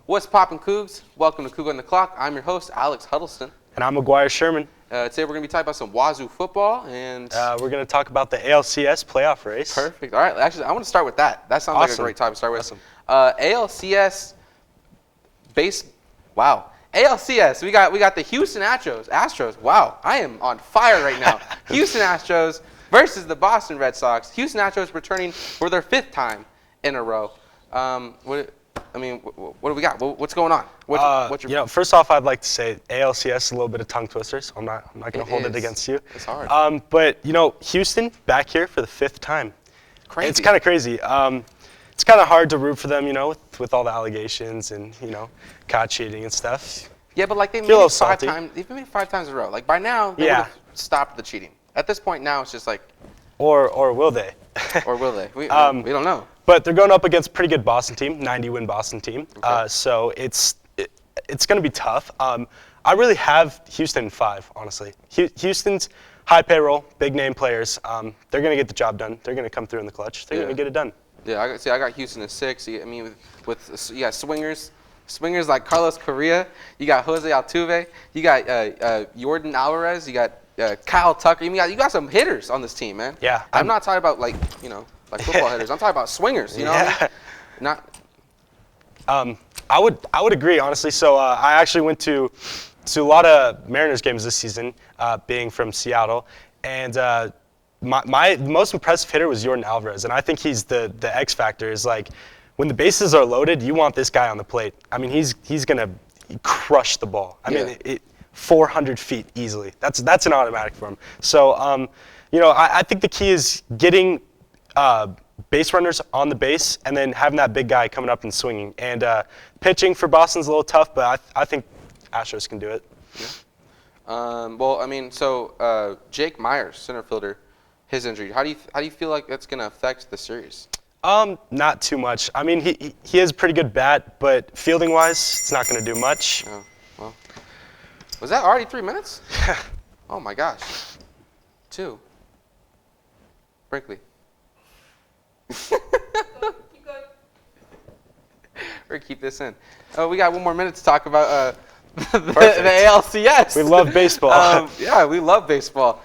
What's poppin', Cougs? Welcome to Coug on the Clock. I'm your host, Alex Huddleston. And I'm McGuire Sherman. Today we're going to be talking about some Wazoo football. And we're going to talk about the ALCS playoff race. Perfect. All right. Actually, I want to start with that. That sounds like a great topic to start with. Awesome. ALCS base. Wow. ALCS. We got the Houston Astros. Wow. I am on fire right now. Houston Astros versus the Boston Red Sox. Houston Astros returning for their 5th time in a row. What do we got? What's going on? First off, I'd like to say ALCS is a little bit of tongue twisters. I'm not going to hold it against you. It's hard. But Houston back here for the 5th time. Crazy. It's kind of crazy. It's kind of hard to root for them, with all the allegations and caught cheating and stuff. Yeah, but like they made it 5 times. They've made it 5 times in a row. Like by now, they would have stopped the cheating. At this point now, it's just like. Or will they? Or will they? We don't know. But they're going up against a pretty good Boston team, 90-win Boston team. Okay. So it's going to be tough. I really have Houston in 5, honestly. Houston's high payroll, big name players. They're going to get the job done. They're going to come through in the clutch. They're going to get it done. Yeah, I got Houston at 6. You got swingers like Carlos Correa. You got Jose Altuve. You got Jordan Alvarez. You got Kyle Tucker. You got some hitters on this team, man. Yeah. I'm not talking about like football hitters. I'm talking about swingers. You know what I mean? I would agree, honestly. So I actually went to a lot of Mariners games this season, being from Seattle, and my most impressive hitter was Jordan Alvarez, and I think he's the X factor. Is like when the bases are loaded, you want this guy on the plate. I mean, he's gonna crush the ball. I mean, 400 feet easily. That's an automatic for him. So I think the key is getting base runners on the base and then having that big guy coming up and swinging. And pitching for Boston's a little tough, but I think Astros can do it. Yeah. So Jake Myers, center fielder, his injury. How do you feel like that's going to affect the series? Not too much. I mean, he has a pretty good bat, but fielding-wise, it's not going to do much. Oh, well. Was that already 3 minutes? Oh, my gosh. 2. Brinkley. Keep going. We're going to keep this in. Oh, we got 1 more minute to talk about the ALCS. We love baseball. Yeah, we love baseball.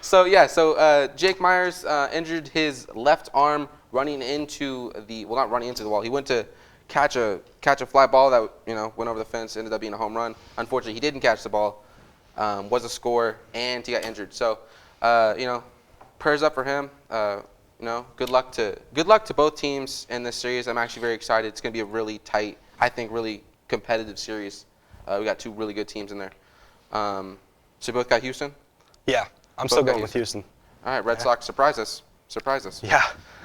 So Jake Myers injured his left arm running into not running into the wall. He went to catch a fly ball that went over the fence, ended up being a home run. Unfortunately, he didn't catch the ball. Was a score, and he got injured. So prayers up for him. Good luck to both teams in this series. I'm actually very excited. It's going to be a really tight, I think, really competitive series. We got 2 really good teams in there. So you both got Houston? Yeah, I'm still going with Houston. All right, Red Sox, surprise us. Yeah.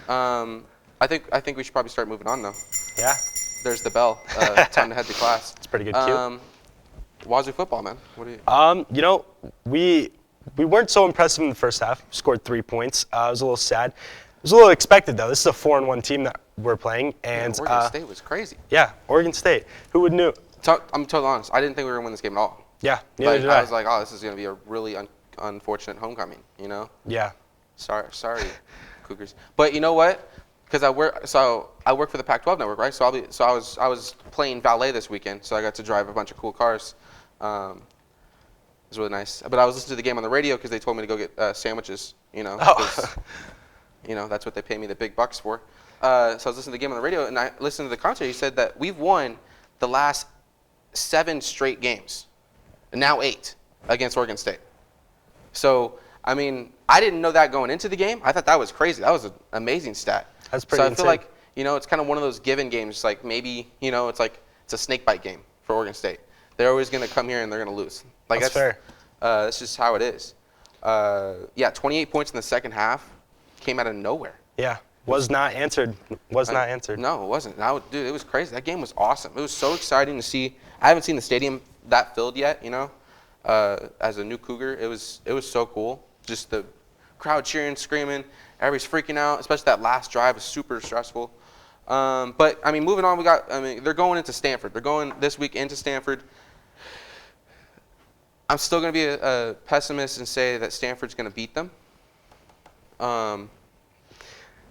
I think we should probably start moving on though. Yeah. There's the bell. Time to head to class. It's a pretty good cue. Wazoo football, man. What do you? We weren't so impressive in the first half. Scored 3 points. It was a little sad. It was a little expected though. This is a 4-1 team that we're playing, and Oregon State was crazy. Yeah, Oregon State. Who would knew? I'm totally honest. I didn't think we were gonna win this game at all. Yeah, neither did I. I was like, oh, this is gonna be a really unfortunate homecoming. Yeah. Sorry, Cougars. But you know what? Because I work for the Pac-12 network, right? So I was playing valet this weekend, so I got to drive a bunch of cool cars. It was really nice. But I was listening to the game on the radio because they told me to go get sandwiches. That's what they pay me the big bucks for. So I was listening to the game on the radio, and I listened to the commentary. He said that we've won the last 7 straight games, and now 8 against Oregon State. So, I mean, I didn't know that going into the game. I thought that was crazy. That was an amazing stat. That's pretty insane. So I feel like, it's kind of one of those given games. Like maybe, it's a snake bite game for Oregon State. They're always going to come here and they're going to lose. That's fair. That's just how it is. 28 points in the second half came out of nowhere. Yeah, was not answered. Not answered. No, it wasn't. Dude, it was crazy. That game was awesome. It was so exciting to see. I haven't seen the stadium that filled yet. As a new Cougar, it was so cool. Just the crowd cheering, screaming, everybody's freaking out. Especially that last drive was super stressful. But I mean, moving on, they're going into Stanford. They're going this week into Stanford. I'm still going to be a pessimist and say that Stanford's going to beat them.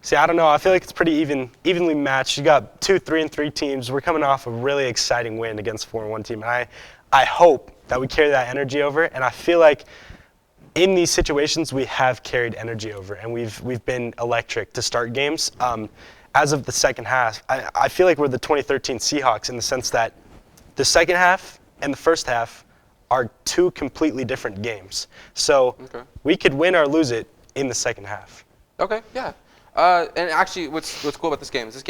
See, I don't know. I feel like it's pretty evenly matched. You got 2 3-3 teams. We're coming off a really exciting win against a 4-1 team. And I hope that we carry that energy over. And I feel like in these situations we have carried energy over, and we've been electric to start games. As of the second half, I feel like we're the 2013 Seahawks in the sense that the second half and the first half are 2 completely different games. So we could win or lose it in the second half. Okay, yeah. And actually, what's cool about this game is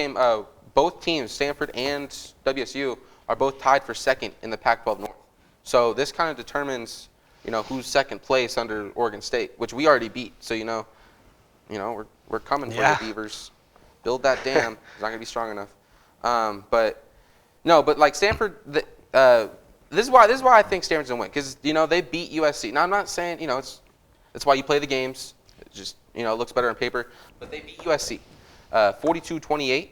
both teams, Stanford and WSU, are both tied for second in the Pac-12 North. So this kind of determines, who's second place under Oregon State, which we already beat. So we're coming for the Beavers. Build that dam. It's not gonna be strong enough. But like Stanford, this is why I think Stanford's gonna win, because they beat USC. Now I'm not saying that's why you play the games. It just it looks better on paper. But they beat USC 42-28.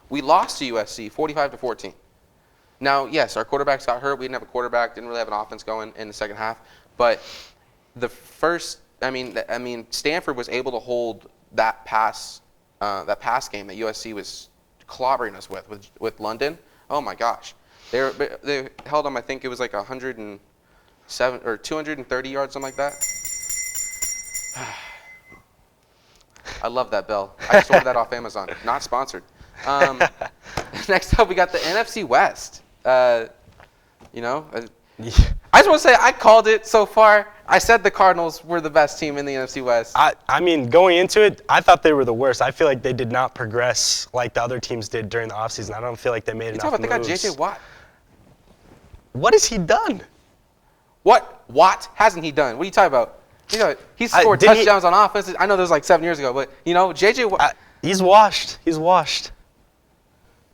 We lost to USC 45-14. Now, yes, our quarterbacks got hurt. We didn't have a quarterback. Didn't really have an offense going in the second half. But Stanford was able to hold that pass game that USC was clobbering us with London. Oh my gosh, they held them. I think it was like 107 or 230 yards, something like that. I love that bell. I just ordered that off Amazon. Not sponsored. Next up, we got the NFC West. I just want to say I called it so far. I said the Cardinals were the best team in the NFC West. I mean, going into it, I thought they were the worst. I feel like they did not progress like the other teams did during the offseason. I don't feel like they made enough moves. They got J.J. Watt. What has he done? What hasn't he done? What are you talking about? He's scored touchdowns on offense. I know that was like 7 years ago, but J.J. Watt. He's washed. He's washed.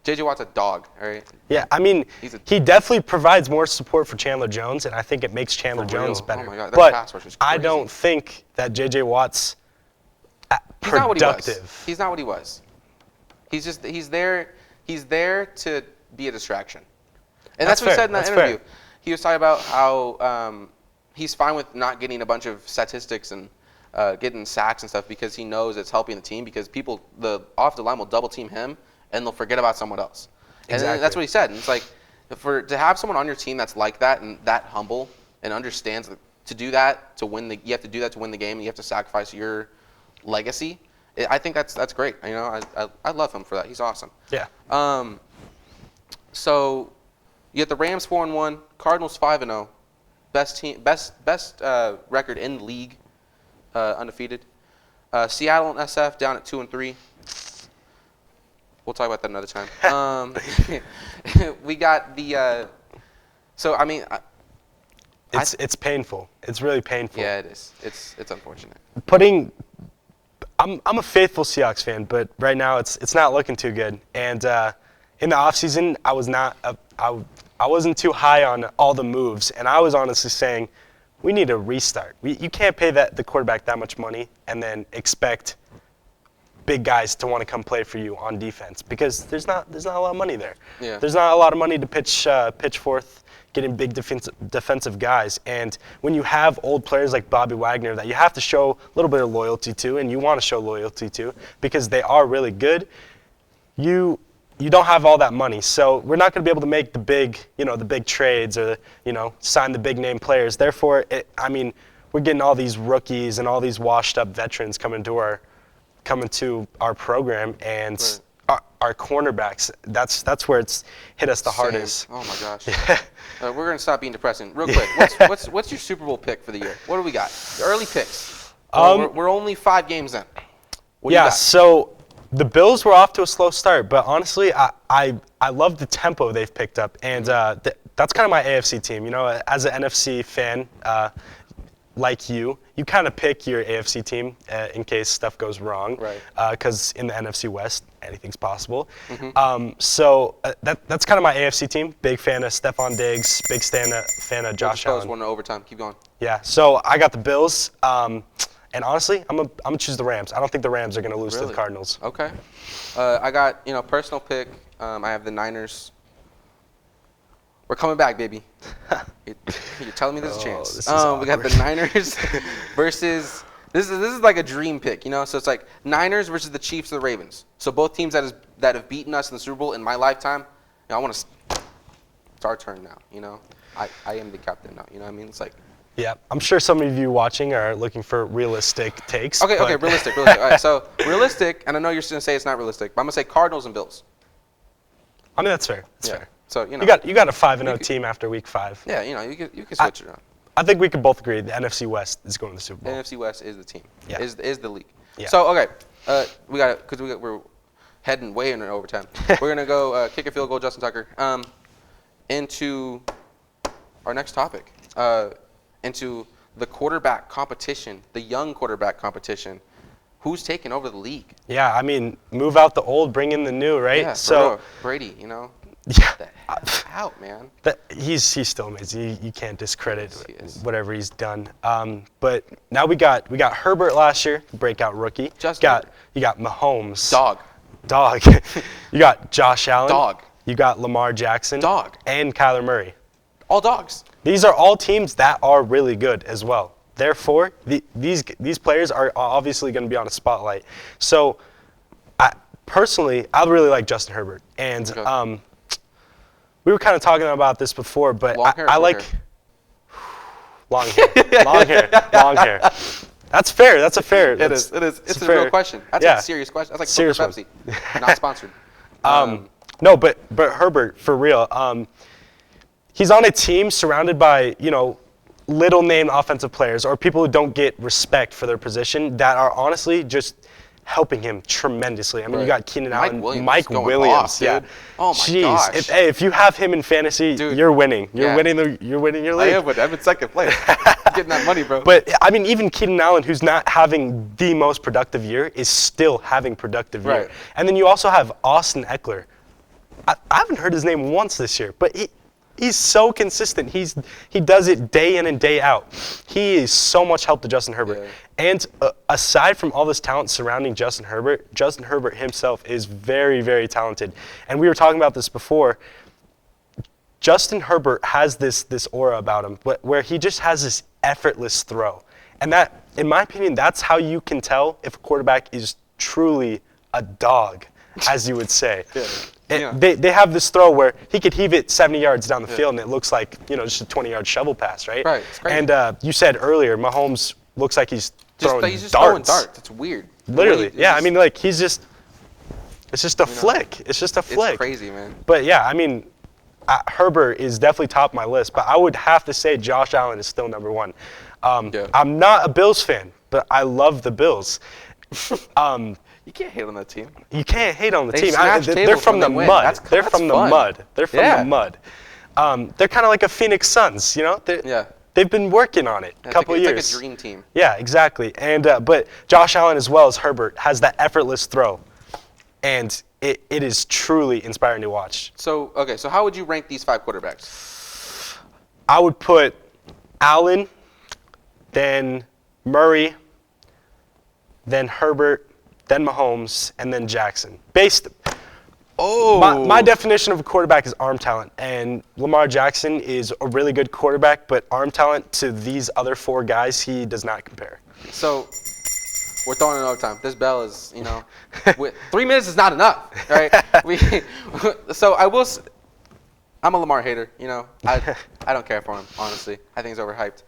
J.J. Watt's a dog, all right? Yeah, I mean, he definitely provides more support for Chandler Jones, and I think it makes Chandler Jones better. Oh my God, that pass rush is crazy. I don't think that J.J. Watt's productive. He's not what he was. He's there to be a distraction. And that's what he said in that interview. Fair. He was talking about how he's fine with not getting a bunch of statistics and getting sacks and stuff because he knows it's helping the team, because the offensive line will double team him and they'll forget about someone else. Exactly. And that's what he said. And it's like, to have someone on your team that's like that and that humble and understands to do that to win you have to do that to win the game, and you have to sacrifice your legacy. I think that's great. I love him for that. He's awesome. Yeah. So you get the Rams 4-1, Cardinals 5-0, best record in the league, undefeated. Seattle and SF down at 2-3. We'll talk about that another time. We got the. It's painful. It's really painful. Yeah, it is. It's unfortunate. I'm a faithful Seahawks fan, but right now it's not looking too good. And in the offseason, I wasn't too high on all the moves, and I was honestly saying we need a restart. You can't pay the quarterback that much money and then expect big guys to want to come play for you on defense, because there's not a lot of money there. Yeah. There's not a lot of money to pitch forth, getting big defensive guys. And when you have old players like Bobby Wagner that you have to show a little bit of loyalty to, and you want to show loyalty to because they are really good, you don't have all that money. So we're not going to be able to make the big trades or sign the big name players. Therefore, we're getting all these rookies and all these washed up veterans coming to our program, and our cornerbacks. That's where it's hit us the hardest. Oh my gosh. Yeah. We're gonna stop being depressing real quick. What's your Super Bowl pick for the year? What do we got? The early picks. We're only 5 games in. What do you got? So the Bills were off to a slow start, but honestly, I love the tempo they've picked up, and that's kind of my AFC team. As an NFC fan, like you kind of pick your AFC team in case stuff goes wrong, right? Because in the NFC West, anything's possible. Mm-hmm. So that's kind of my AFC team. Big fan of Stephon Diggs. Big fan of Josh Allen. Won in overtime. Keep going. Yeah. So I got the Bills, and honestly, I'm gonna choose the Rams. I don't think the Rams are gonna lose to the Cardinals. Okay. I got personal pick. I have the Niners. We're coming back, baby. You're telling me there's a chance. We got the Niners versus This is like a dream pick, you know. So it's like Niners versus the Chiefs or the Ravens. So both teams that have beaten us in the Super Bowl in my lifetime. You know, I want to. It's our turn now, you know. I am the captain now. You know what I mean? It's like. Yeah, I'm sure some of you watching are looking for realistic takes. Okay, realistic. All right, so realistic, and I know you're going to say it's not realistic, but I'm going to say Cardinals and Bills. I mean, that's fair. That's fair. So, you know. You got a 5-0 team after week 5. Yeah, you know, you can switch it around. I think we can both agree the NFC West is going to the Super Bowl. The NFC West is the team. Yeah. Is the league. Yeah. So, okay, we're heading way into overtime. We're going to go kick a field goal, Justin Tucker, into our next topic, into the quarterback competition, the young quarterback competition. Who's taking over the league? Yeah, I mean, move out the old, bring in the new, right? Yeah, so Brady, you know. Yeah. Out, man. He's still amazing. You can't discredit whatever he's done. But now we got Herbert last year, breakout rookie. You got Mahomes. Dog. You got Josh Allen. Dog. You got Lamar Jackson. Dog. And Kyler Murray. All dogs. These are all teams that are really good as well. Therefore, these players are obviously going to be on a spotlight. So, I really like Justin Herbert. And we were kind of talking about this before, but I like long hair. Long hair. That's fair. That's a fair. It is. It's a real question. That's a serious question. That's like serious Pepsi. Not sponsored. No, but Herbert, for real, he's on a team surrounded by, you know, little name offensive players or people who don't get respect for their position that are honestly just helping him tremendously. I mean, you got Keenan Allen, Mike Williams, yeah. Oh my gosh. If you have him in fantasy, dude, you're winning. You're winning your league. I am, but I'm in second place. Getting that money, bro. But I mean, even Keenan Allen, who's not having the most productive year, is still having productive year. And then you also have Austin Eckler. I haven't heard his name once this year, but he's so consistent. He does it day in and day out. He is so much help to Justin Herbert. Yeah. And aside from all this talent surrounding Justin Herbert himself is very, very talented. And we were talking about this before. Justin Herbert has this aura about him where he just has this effortless throw. And that, in my opinion, that's how you can tell if a quarterback is truly a dog, as you would say. They have this throw where he could heave it 70 yards down the field, and it looks like, you know, just a 20-yard shovel pass, right? Right. It's crazy. And you said earlier, Mahomes looks like he's throwing throwing darts. It's weird. Literally, I mean, like it's just a flick. It's just a flick. It's crazy, man. But yeah, I mean, Herbert is definitely top of my list, but I would have to say Josh Allen is still number one. I'm not a Bills fan, but I love the Bills. You can't hate on that team. You can't hate on the team. They're from the mud. They're from the mud. They're from the mud. They're kind of like a Phoenix Suns, you know? They've been working on it a couple years. It's like a dream team. Yeah, exactly. And but Josh Allen as well as Herbert has that effortless throw, and it is truly inspiring to watch. So how would you rank these 5 quarterbacks? I would put Allen, then Murray, then Herbert, then Mahomes, and then Jackson. My definition of a quarterback is arm talent, and Lamar Jackson is a really good quarterback, but arm talent to these other 4 guys, he does not compare. So we're throwing it overtime. This bell is, you know, 3 minutes is not enough, right? I'm a Lamar hater, you know. I don't care for him, honestly. I think he's overhyped.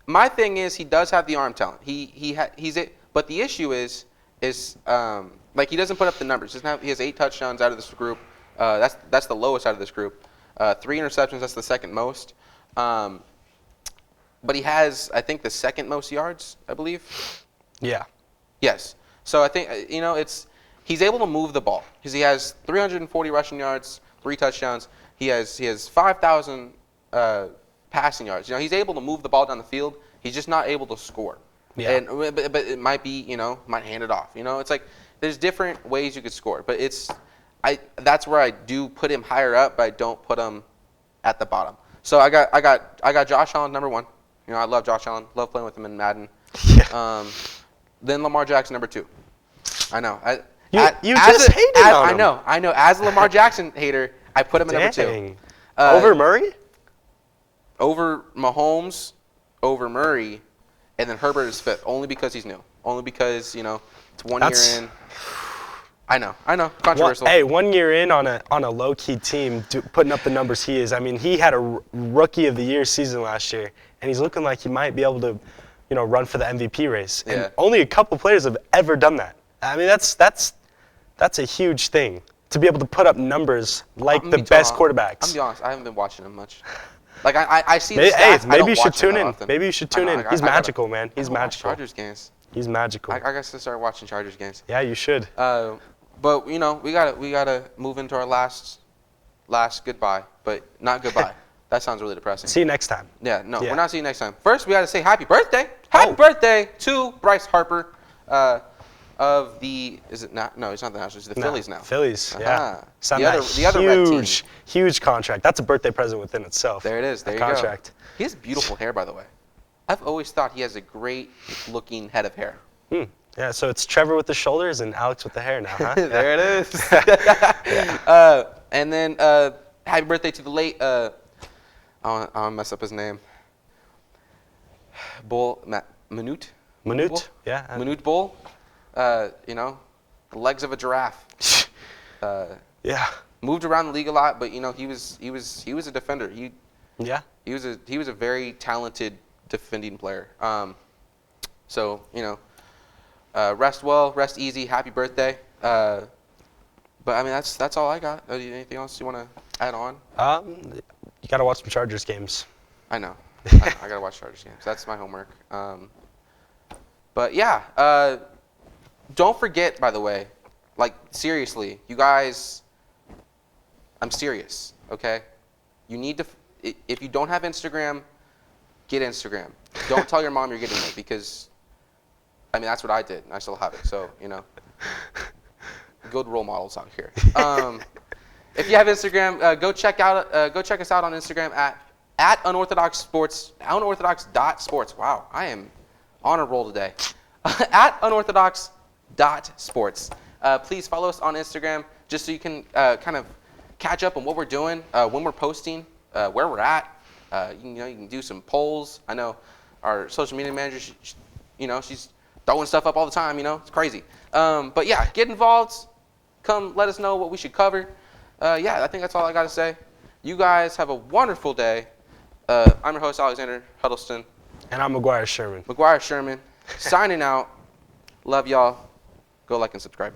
My thing is he does have the arm talent. But the issue is like he doesn't put up the numbers. He has 8 touchdowns out of this group. That's the lowest out of this group. 3 interceptions. That's the second most. But he has, I think, the second most yards, I believe. Yeah. Yes. So I think he's able to move the ball because he has 340 rushing yards, 3 touchdowns. He has 5,000 passing yards. You know, he's able to move the ball down the field. He's just not able to score. Yeah. But it might be, you know, might hand it off. You know, it's like there's different ways you could score. But that's where I do put him higher up, but I don't put him at the bottom. So I got Josh Allen number 1. You know, I love Josh Allen. Love playing with him in Madden. Yeah. Then Lamar Jackson number 2. I know. You just hated on him. I know. As a Lamar Jackson hater, I put him at number 2. Over Murray? Over Mahomes, over Murray, and then Herbert is 5th, only because he's new. Only because, it's 1 That's- year in. I know, controversial. Hey, 1 year in on a low-key team, putting up the numbers he is. I mean, he had a Rookie of the Year season last year, and he's looking like he might be able to, run for the MVP race. Yeah. And only a couple players have ever done that. I mean, that's a huge thing to be able to put up numbers like the best quarterbacks. I'm be honest, I haven't been watching him much. Like I see the stats. Hey, maybe you should watch him tune that in. often. Maybe you should tune in. He's magical, man. He's magical. Chargers games. He's magical. I guess to start watching Chargers games. Yeah, you should. But we gotta move into our last goodbye, but not goodbye. That sounds really depressing. See you next time. Yeah, no, Yeah. we're not seeing you next time. First, we gotta say happy birthday. Happy birthday to Bryce Harper, of the. Is it not? No, he's not the Nationals. He's the Phillies now. Phillies, yeah. Uh-huh. Signed The other red team. huge contract. That's a birthday present within itself. There it is. There That you contract. go. He has beautiful hair, by the way. I've always thought he has a great looking head of hair. Yeah, so it's Trevor with the shoulders and Alex with the hair now, huh? There it is. And then happy birthday to the late. I'll mess up his name. Manute. Manute, yeah. Manute Bull. The legs of a giraffe. Yeah. Moved around the league a lot, but he was a defender. Yeah. He was a very talented defending player. So rest well, rest easy. Happy birthday. But I mean that's all I got. Anything else you want to add on? You got to watch some Chargers games. I know. I gotta watch Chargers games. That's my homework. But yeah, don't forget. By the way, like seriously, you guys. I'm serious. Okay, you need to. If you don't have Instagram, get Instagram. Don't tell your mom you're getting it because. I mean that's what I did. And I still have it. So good role models out here. If you have Instagram, go check us out on Instagram at unorthodox.sports. Wow, I am on a roll today. At unorthodox.sports. Please follow us on Instagram just so you can kind of catch up on what we're doing, when we're posting, where we're at. You can do some polls. I know our social media manager, she's throwing stuff up all the time. It's crazy. But yeah, get involved. Come let us know what we should cover. I think that's all I got to say. You guys have a wonderful day. I'm your host, Alexander Huddleston. And I'm McGuire Sherman. Signing out. Love y'all. Go like and subscribe.